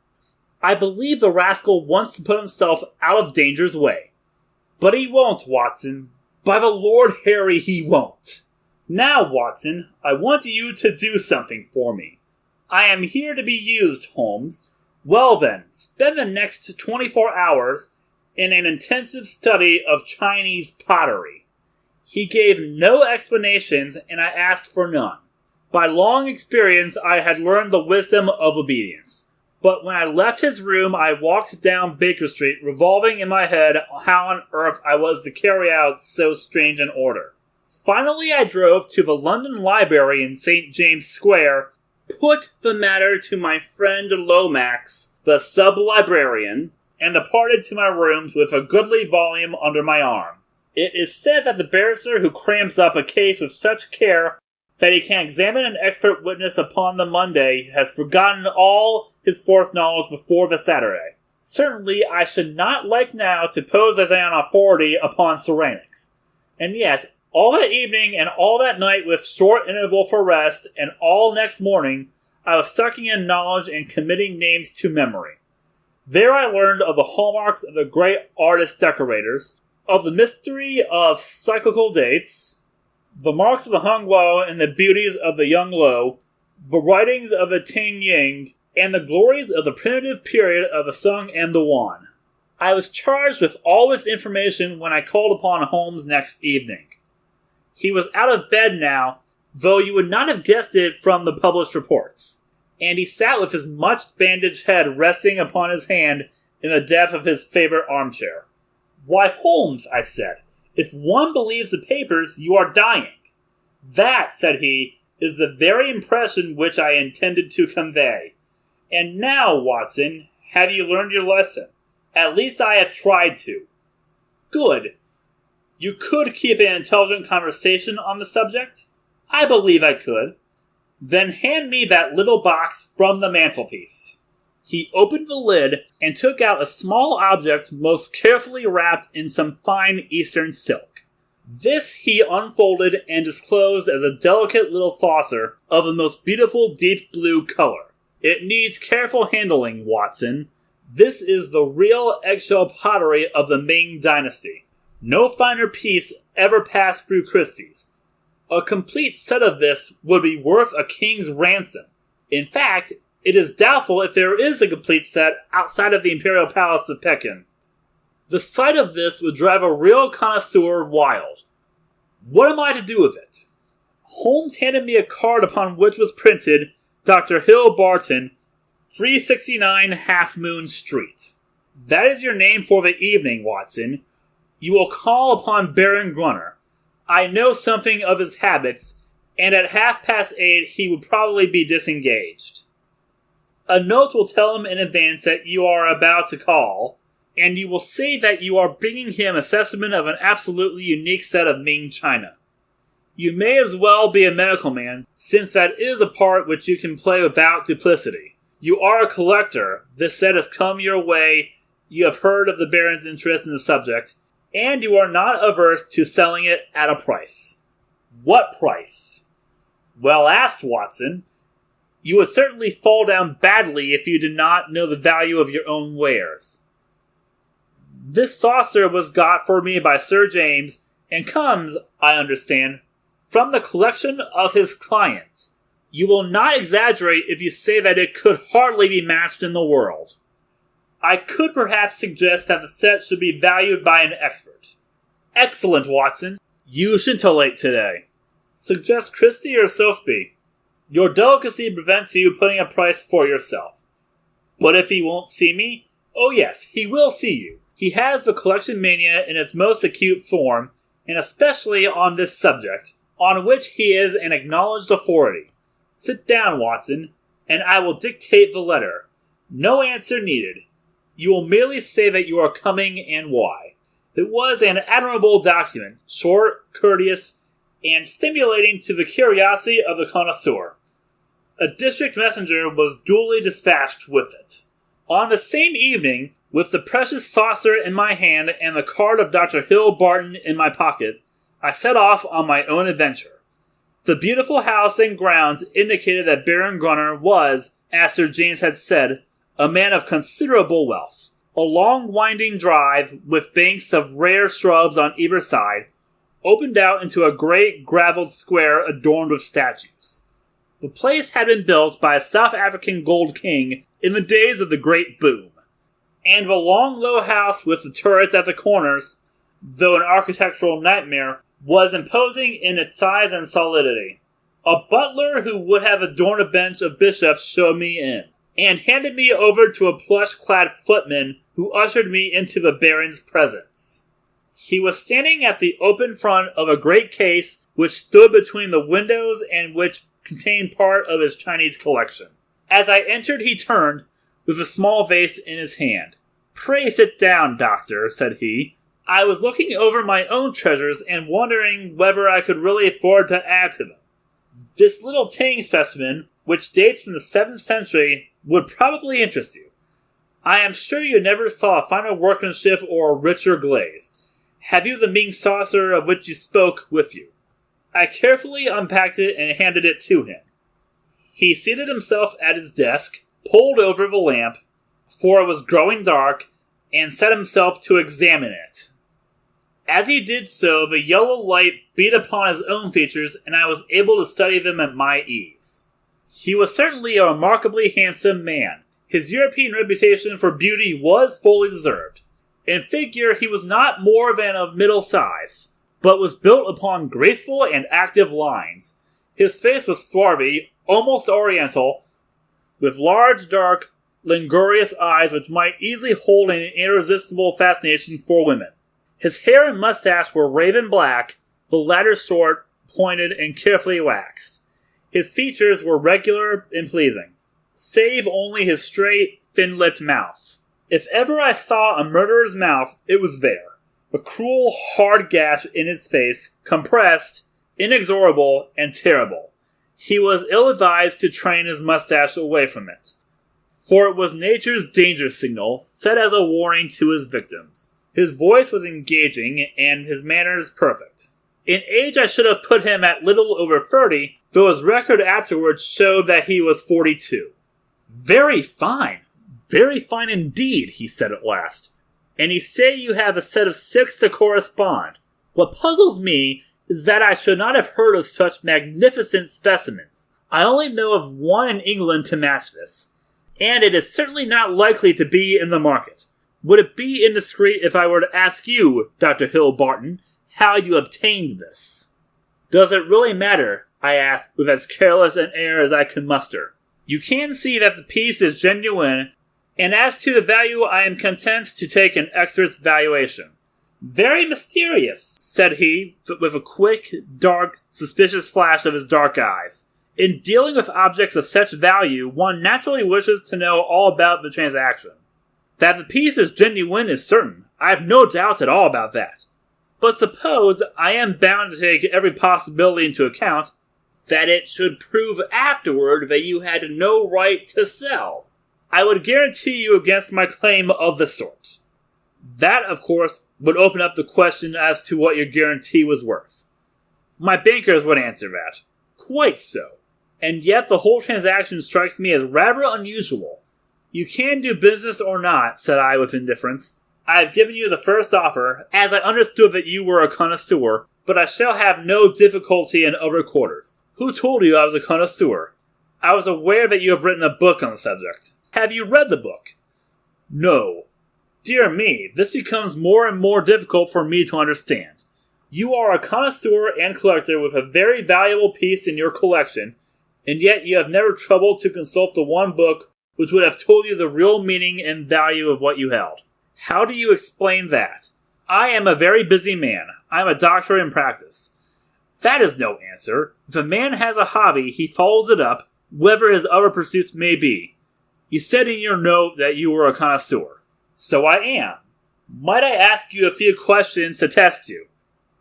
S1: I believe the rascal wants to put himself out of danger's way. But he won't, Watson. By the Lord Harry, he won't. Now, Watson, I want you to do something for me. I am here to be used, Holmes. Well then, spend the next 24 hours in an intensive study of Chinese pottery." He gave no explanations, and I asked for none. By long experience, I had learned the wisdom of obedience. But when I left his room, I walked down Baker Street, revolving in my head how on earth I was to carry out so strange an order. Finally, I drove to the London Library in St. James Square, put the matter to my friend Lomax, the sub-librarian, and departed to my rooms with a goodly volume under my arm. It is said that the barrister who crams up a case with such care that he can examine an expert witness upon the Monday has forgotten all his forced knowledge before the Saturday. Certainly, I should not like now to pose as an authority upon ceramics. And yet, all that evening and all that night, with short interval for rest, and all next morning, I was sucking in knowledge and committing names to memory. There I learned of the hallmarks of the great artist-decorators, of the mystery of cyclical dates, the marks of the Hung Woe and the beauties of the Young Lo, the writings of the Ting Ying, and the glories of the primitive period of the Sung and the Wan. I was charged with all this information when I called upon Holmes next evening. He was out of bed now, though you would not have guessed it from the published reports, and he sat with his much-bandaged head resting upon his hand in the depth of his favorite armchair. "Why, Holmes," I said, "if one believes the papers, you are dying." "That," said he, "is the very impression which I intended to convey. And now, Watson, have you learned your lesson? At least I have tried to." "Good. You could keep an intelligent conversation on the subject?" "I believe I could." "Then hand me that little box from the mantelpiece." He opened the lid and took out a small object most carefully wrapped in some fine Eastern silk. This he unfolded and disclosed as a delicate little saucer of the most beautiful deep blue color. "It needs careful handling, Watson. This is the real eggshell pottery of the Ming Dynasty. No finer piece ever passed through Christie's. A complete set of this would be worth a king's ransom. In fact, it is doubtful if there is a complete set outside of the Imperial Palace of Pekin. The sight of this would drive a real connoisseur wild. What am I to do with it?" Holmes handed me a card upon which was printed, "Dr. Hill Barton, 369 Half Moon Street." "That is your name for the evening, Watson. You will call upon Baron Grunner. I know something of his habits, and at 8:30 he would probably be disengaged. A note will tell him in advance that you are about to call, and you will say that you are bringing him a specimen of an absolutely unique set of Ming china. You may as well be a medical man, since that is a part which you can play without duplicity. You are a collector. This set has come your way. You have heard of the Baron's interest in the subject, and you are not averse to selling it at a price." "What price?" "Well asked, Watson. You would certainly fall down badly if you did not know the value of your own wares. This saucer was got for me by Sir James, and comes, I understand, from the collection of his clients. You will not exaggerate if you say that it could hardly be matched in the world. I could perhaps suggest that the set should be valued by an expert." "Excellent, Watson. You scintillate today. Suggest Christie or Sotheby. Your delicacy prevents you putting a price for yourself. But if he won't see me, Oh yes, he will see you. He has the collection mania in its most acute form, and especially on this subject, on which he is an acknowledged authority. Sit down, Watson, and I will dictate the letter. No answer needed. You will merely say that you are coming and why. It was an admirable document, short, courteous, and stimulating to the curiosity of the connoisseur. A district messenger was duly dispatched with it. On the same evening, with the precious saucer in my hand and the card of Dr. Hill Barton in my pocket, I set off on my own adventure. The beautiful house and grounds indicated that Baron Gunner was, as Sir James had said, a man of considerable wealth. A long winding drive, with banks of rare shrubs on either side, opened out into a great gravelled square adorned with statues. The place had been built by a South African gold king in the days of the Great Boom, and the long low house with the turrets at the corners, though an architectural nightmare, was imposing in its size and solidity. A butler who would have adorned a bench of bishops showed me in, and handed me over to a plush-clad footman who ushered me into the Baron's presence. He was standing at the open front of a great case which stood between the windows and which contained part of his Chinese collection. As I entered, he turned, with a small vase in his hand. "Pray sit down, doctor," said he. I was looking over my own treasures and wondering whether I could really afford to add to them. This little Tang specimen, which dates from the 7th century, would probably interest you. I am sure you never saw a finer workmanship or a richer glaze. Have you the Ming saucer of which you spoke with you? I carefully unpacked it and handed it to him. He seated himself at his desk, pulled over the lamp, for it was growing dark, and set himself to examine it. As he did so, the yellow light beat upon his own features, and I was able to study them at my ease. He was certainly a remarkably handsome man. His European reputation for beauty was fully deserved. In figure, he was not more than of middle size, but was built upon graceful and active lines. His face was swarthy, almost oriental, with large, dark, languorous eyes which might easily hold an irresistible fascination for women. His hair and mustache were raven black, the latter short, pointed, and carefully waxed. His features were regular and pleasing, save only his straight, thin-lipped mouth. If ever I saw a murderer's mouth, it was there. A cruel, hard gash in his face, compressed, inexorable, and terrible. He was ill-advised to train his mustache away from it, for it was nature's danger signal, set as a warning to his victims. His voice was engaging, and his manners perfect. In age I should have put him at little over 30, though his record afterwards showed that he was 42. Very fine indeed," he said at last. "And you say you have a set of 6 to correspond. What puzzles me is that I should not have heard of such magnificent specimens. I only know of one in England to match this, and it is certainly not likely to be in the market. Would it be indiscreet if I were to ask you, Dr. Hill Barton, how you obtained this?" "Does it really matter?" I asked with as careless an air as I could muster. "You can see that the piece is genuine, and as to the value I am content to take an expert's valuation." "Very mysterious," said he, with a quick, dark, suspicious flash of his dark eyes. "In dealing with objects of such value, one naturally wishes to know all about the transaction. That the piece is genuine is certain. I have no doubts at all about that. But suppose, I am bound to take every possibility into account, that it should prove afterward that you had no right to sell. I would guarantee you against my claim of the sort. That, of course, would open up the question as to what your guarantee was worth. My bankers would answer that. Quite so. And yet the whole transaction strikes me as rather unusual. You can do business or not, said I with indifference. I have given you the first offer, as I understood that you were a connoisseur, but I shall have no difficulty in other quarters. Who told you I was a connoisseur? I was aware that you have written a book on the subject. Have you read the book? No. Dear me, this becomes more and more difficult for me to understand. You are a connoisseur and collector with a very valuable piece in your collection, and yet you have never troubled to consult the one book which would have told you the real meaning and value of what you held. How do you explain that? I am a very busy man. I am a doctor in practice. That is no answer. If a man has a hobby, he follows it up, whatever his other pursuits may be. You said in your note that you were a connoisseur. So I am. Might I ask you a few questions to test you?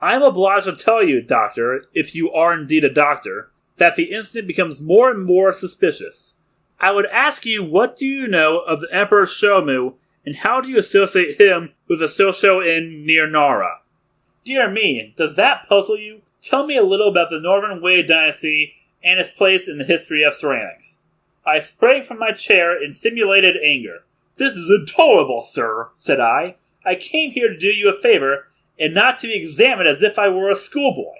S1: I am obliged to tell you, doctor, if you are indeed a doctor, that the incident becomes more and more suspicious. I would ask you, what do you know of the Emperor Shomu, and how do you associate him with the Sosho in near Nara? Dear me, does that puzzle you? Tell me a little about the Northern Wei dynasty and its place in the history of ceramics. I sprang from my chair in simulated anger. This is intolerable, sir, said I. I came here to do you a favor, and not to be examined as if I were a schoolboy.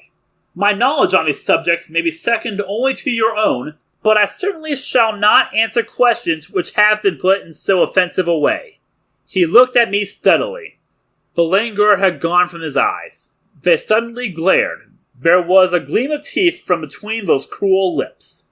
S1: My knowledge on these subjects may be second only to your own, but I certainly shall not answer questions which have been put in so offensive a way. He looked at me steadily. The languor had gone from his eyes. They suddenly glared. There was a gleam of teeth from between those cruel lips.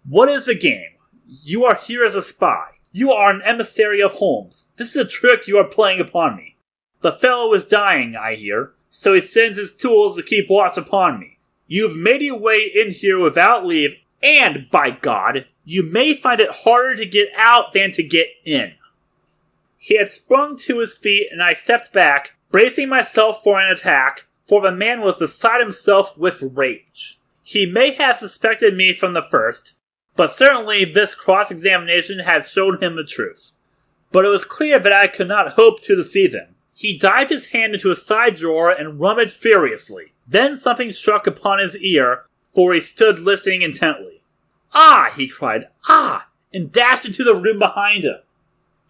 S1: What is the game? You are here as a spy. You are an emissary of Holmes. This is a trick you are playing upon me. The fellow is dying, I hear, so he sends his tools to keep watch upon me. You have made your way in here without leave, and, by God, you may find it harder to get out than to get in. He had sprung to his feet, and I stepped back, bracing myself for an attack, for the man was beside himself with rage. He may have suspected me from the first, but certainly this cross-examination had shown him the truth. But it was clear that I could not hope to deceive him. He dived his hand into a side drawer and rummaged furiously. Then something struck upon his ear, for he stood listening intently. "Ah!" he cried. "Ah!" and dashed into the room behind him.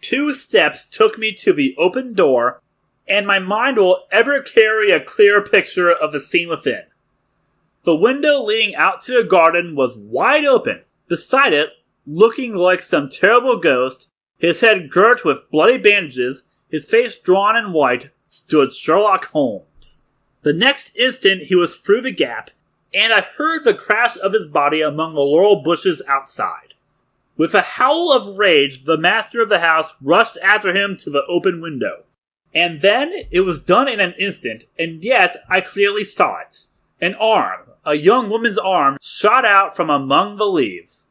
S1: 2 steps took me to the open door, and my mind will ever carry a clear picture of the scene within. The window leading out to the garden was wide open. Beside it, looking like some terrible ghost, his head girt with bloody bandages, his face drawn and white, stood Sherlock Holmes. The next instant he was through the gap, and I heard the crash of his body among the laurel bushes outside. With a howl of rage, the master of the house rushed after him to the open window. And then it was done in an instant, and yet I clearly saw it. An arm, a young woman's arm, shot out from among the leaves.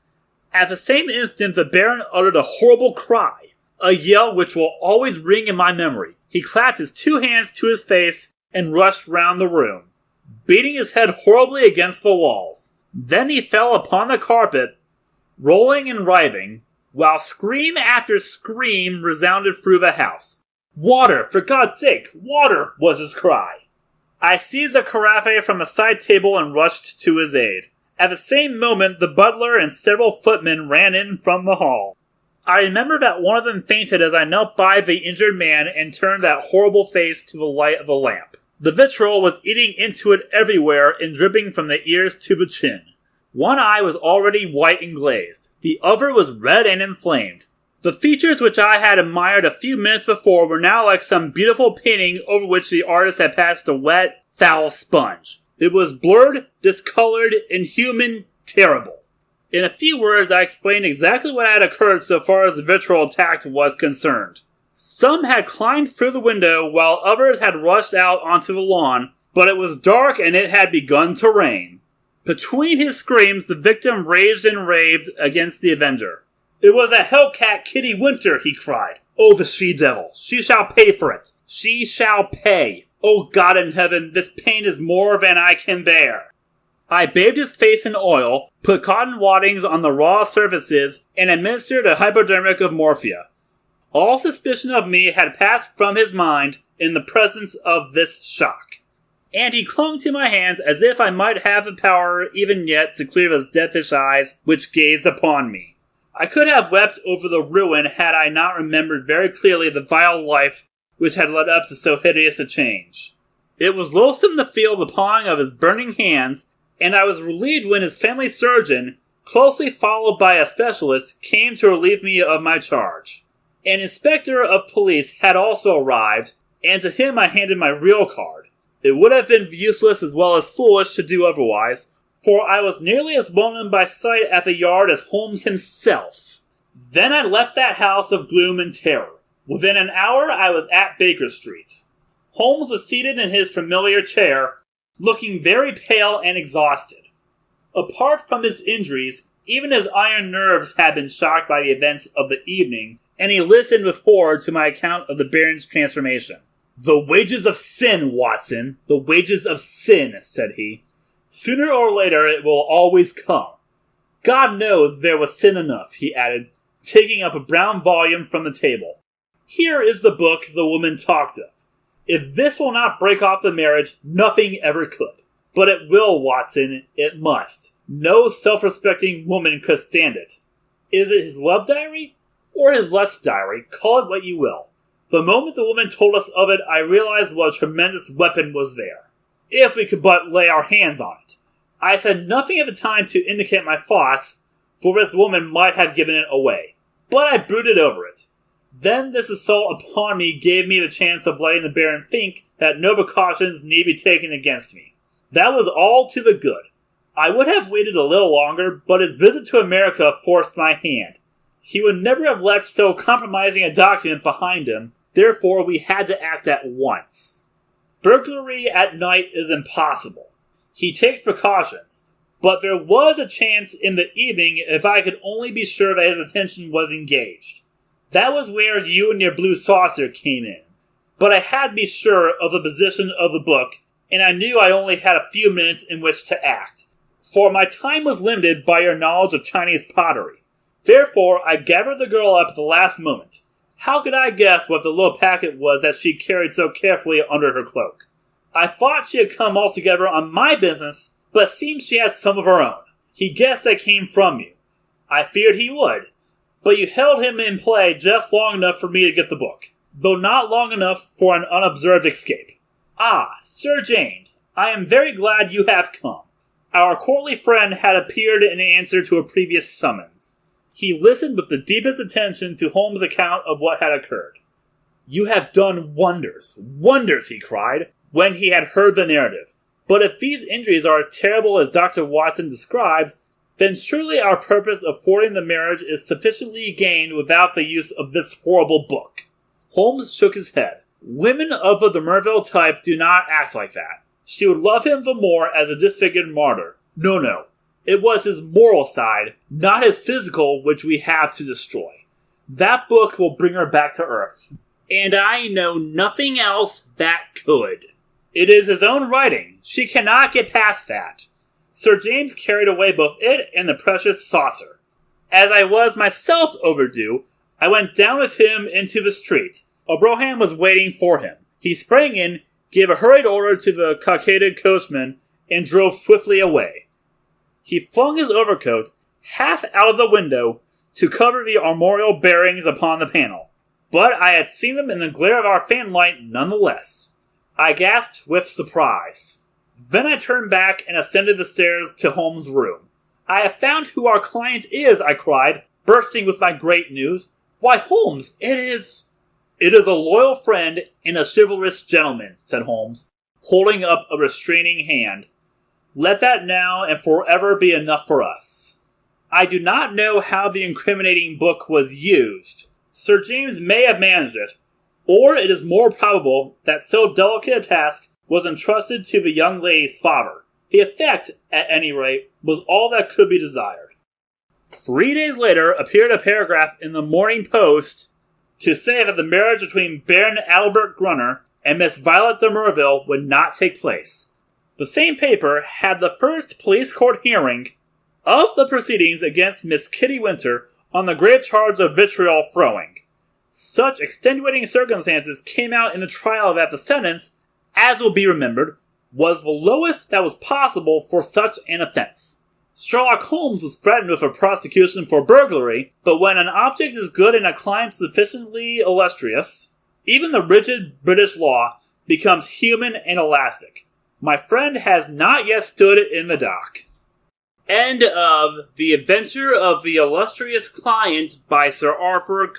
S1: At the same instant the Baron uttered a horrible cry, a yell which will always ring in my memory. He clapped his 2 hands to his face and rushed round the room, beating his head horribly against the walls. Then he fell upon the carpet, rolling and writhing, while scream after scream resounded through the house. "Water! For God's sake, water!" was his cry. I seized a carafe from a side table and rushed to his aid. At the same moment, the butler and several footmen ran in from the hall. I remember that one of them fainted as I knelt by the injured man and turned that horrible face to the light of the lamp. The vitriol was eating into it everywhere and dripping from the ears to the chin. One eye was already white and glazed. The other was red and inflamed. The features which I had admired a few minutes before were now like some beautiful painting over which the artist had passed a wet, foul sponge. It was blurred, discolored, inhuman, terrible. In a few words, I explained exactly what had occurred so far as the vitriol attack was concerned. Some had climbed through the window, while others had rushed out onto the lawn, but it was dark and it had begun to rain. Between his screams, the victim raged and raved against the avenger. "It was a hellcat Kitty Winter," he cried. "Oh, the she-devil! She shall pay for it! She shall pay! Oh, God in heaven, this pain is more than I can bear!" I bathed his face in oil, put cotton waddings on the raw surfaces, and administered a hypodermic of morphia. All suspicion of me had passed from his mind in the presence of this shock, and he clung to my hands as if I might have the power even yet to clear those deathish eyes which gazed upon me. I could have wept over the ruin had I not remembered very clearly the vile life which had led up to so hideous a change. It was loathsome to feel the pawing of his burning hands, and I was relieved when his family surgeon, closely followed by a specialist, came to relieve me of my charge. An inspector of police had also arrived, and to him I handed my real card. It would have been useless as well as foolish to do otherwise, for I was nearly as well known by sight at the yard as Holmes himself. Then I left that house of gloom and terror. Within an hour, I was at Baker Street. Holmes was seated in his familiar chair, looking very pale and exhausted. Apart from his injuries, even his iron nerves had been shocked by the events of the evening, and he listened with horror to my account of the Baron's transformation. "The wages of sin, Watson, the wages of sin," said he. "Sooner or later it will always come. God knows there was sin enough," he added, taking up a brown volume from the table. "Here is the book the woman talked of. If this will not break off the marriage, nothing ever could. But it will, Watson, it must. No self-respecting woman could stand it. Is it his love diary? Or his lust diary? Call it what you will. The moment the woman told us of it, I realized what a tremendous weapon was there. If we could but lay our hands on it. I said nothing at the time to indicate my thoughts, for this woman might have given it away. But I brooded over it. Then this assault upon me gave me the chance of letting the Baron think that no precautions need be taken against me. That was all to the good. I would have waited a little longer, but his visit to America forced my hand. He would never have left so compromising a document behind him, therefore we had to act at once. Burglary at night is impossible. He takes precautions, but there was a chance in the evening if I could only be sure that his attention was engaged. That was where you and your blue saucer came in. But I had to be sure of the position of the book, and I knew I only had a few minutes in which to act, for my time was limited by your knowledge of Chinese pottery. Therefore, I gathered the girl up at the last moment. How could I guess what the little packet was that she carried so carefully under her cloak? I thought she had come altogether on my business, but it seems she had some of her own. He guessed I came from you. I feared he would, but you held him in play just long enough for me to get the book, though not long enough for an unobserved escape. Ah, Sir James, I am very glad you have come. Our courtly friend had appeared in answer to a previous summons. He listened with the deepest attention to Holmes' account of what had occurred. "You have done wonders, wonders," he cried, when he had heard the narrative. "But if these injuries are as terrible as Dr. Watson describes, then surely our purpose of thwarting the marriage is sufficiently gained without the use of this horrible book." Holmes shook his head. Women of the de Merville type do not act like that. She would love him the more as a disfigured martyr. No. It was his moral side, not his physical, which we have to destroy. That book will bring her back to earth. And I know nothing else that could. It is his own writing. She cannot get past that. Sir James carried away both it and the precious saucer. As I was myself overdue, I went down with him into the street. A brougham was waiting for him. He sprang in, gave a hurried order to the cockaded coachman, and drove swiftly away. He flung his overcoat half out of the window to cover the armorial bearings upon the panel, but I had seen them in the glare of our fanlight nonetheless. I gasped with surprise. Then I turned back and ascended the stairs to Holmes' room. "I have found who our client is," I cried, bursting with my great news. "Why, Holmes, it is a loyal friend and a chivalrous gentleman," said Holmes, holding up a restraining hand. "Let that now and forever be enough for us. I do not know how the incriminating book was used. Sir James may have managed it, or it is more probable that so delicate a task was entrusted to the young lady's father. The effect, at any rate, was all that could be desired." 3 days later appeared a paragraph in the Morning Post to say that the marriage between Baron Adalbert Grunner and Miss Violet de Merville would not take place. The same paper had the first police court hearing of the proceedings against Miss Kitty Winter on the grave charge of vitriol throwing. Such extenuating circumstances came out in the trial that the sentence, as will be remembered, was the lowest that was possible for such an offense. Sherlock Holmes was threatened with a prosecution for burglary, but when an object is good and a client sufficiently illustrious, even the rigid British law becomes human and elastic. My friend has not yet stood in the dock. End of The Adventure of the Illustrious Client by Sir Arthur